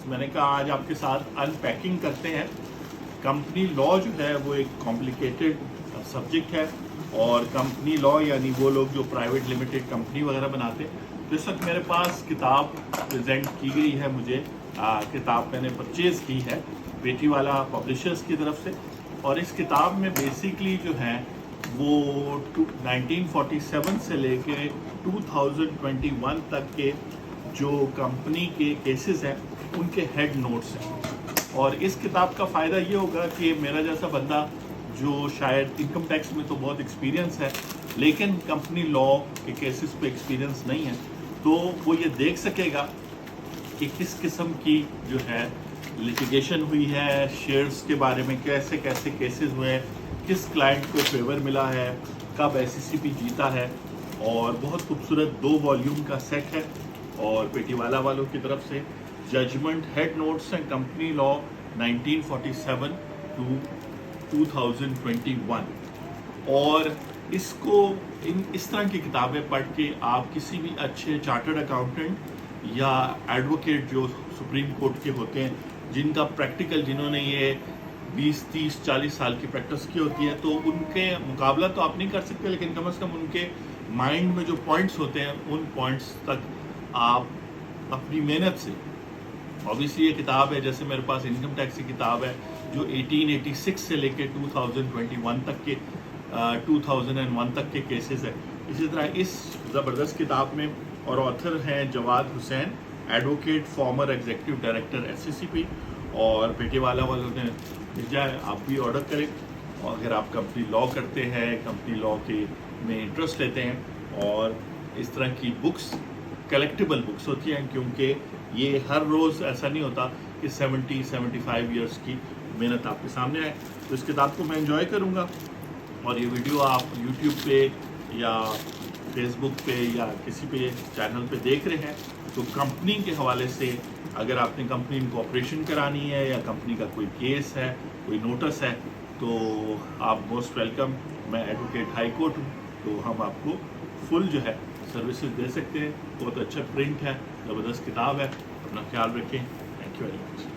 میں نے کہا آج آپ کے ساتھ انپیکنگ کرتے ہیں. کمپنی لا جو ہے وہ ایک کمپلیکیٹڈ سبجیکٹ ہے، اور کمپنی لا یعنی وہ لوگ جو پرائیویٹ لمیٹڈ کمپنی وغیرہ بناتے ہیں. تو اس وقت میرے پاس کتاب پریزنٹ کی گئی ہے مجھے. کتاب میں نے پرچیز کی ہے بیٹی والا پبلشرز کی طرف سے، اور اس کتاب میں بیسیکلی جو ہے وہ 1947 سے لے کے 2021 تک کے جو کمپنی کے کیسز ہیں ان کے ہیڈ نوٹس ہیں. اور اس کتاب کا فائدہ یہ ہوگا کہ میرا جیسا بندہ جو شاید انکم ٹیکس میں تو بہت ایکسپیرینس ہے لیکن کمپنی لا کے کیسز پہ ایکسپیرینس نہیں ہے، تو وہ یہ دیکھ سکے گا کہ کس قسم کی جو ہے لیٹیگیشن ہوئی ہے، شیئرز کے بارے میں کیسے کیسے کیسز ہوئے ہیں، کس کلائنٹ کو فیور ملا ہے، کب SCCP جیتا ہے. اور بہت خوبصورت 2 والیوم کا سیٹ ہے، اور پیٹی والا والوں کی طرف سے ججمنٹ ہیڈ نوٹس ہیں کمپنی لا 1947 to 2021. اور اس کو اس طرح کی کتابیں پڑھ کے آپ کسی بھی اچھے چارٹرڈ اکاؤنٹنٹ یا ایڈوکیٹ جو سپریم کورٹ کے ہوتے ہیں، جن کا پریکٹیکل، جنہوں نے یہ 20 30 40 سال کی پریکٹس کی ہوتی ہے، تو ان کے مقابلہ تو آپ نہیں کر سکتے، لیکن کم از کم ان کے مائنڈ میں جو پوائنٹس ہوتے ہیں ان پوائنٹس تک آپ اپنی محنت سے. اوبیسلی یہ کتاب ہے، جیسے میرے پاس انکم ٹیکس کی کتاب ہے جو 1886 سے لے کے 2021 تک کے 2001 تک کے کیسز ہے. اسی طرح اس زبردست کتاب میں اور آتھر ہیں Jawad Hussain, advocate, former executive director SCCP، اور بیٹے والا والوں نے بھیجا ہے. آپ بھی آرڈر کریں، اور اگر آپ کمپنی لا کرتے ہیں، کمپنی لا کے میں انٹرسٹ لیتے ہیں، اور اس طرح کی بکس کلیکٹیبل بکس ہوتی ہیں، کیونکہ یہ ہر روز ایسا نہیں ہوتا کہ 75 ایئرس کی محنت آپ کے سامنے آئے. تو اس کتاب کو میں انجوائے کروں گا، اور یہ ویڈیو آپ یوٹیوب پہ یا فیس بک پہ یا کسی پہ چینل پہ دیکھ رہے ہیں تو کمپنی کے حوالے سے اگر آپ نے کمپنی کو آپریشن کرانی ہے یا کمپنی کا کوئی کیس ہے، کوئی نوٹس ہے، تو آپ موسٹ ویلکم. میں ایڈوکیٹ ہائی کورٹ ہوں، تو ہم آپ کو فل جو ہے سروسز دے سکتے ہیں. بہت اچھا پرنٹ ہے، زبردست کتاب ہے. اپنا خیال رکھیں. Thank you very much.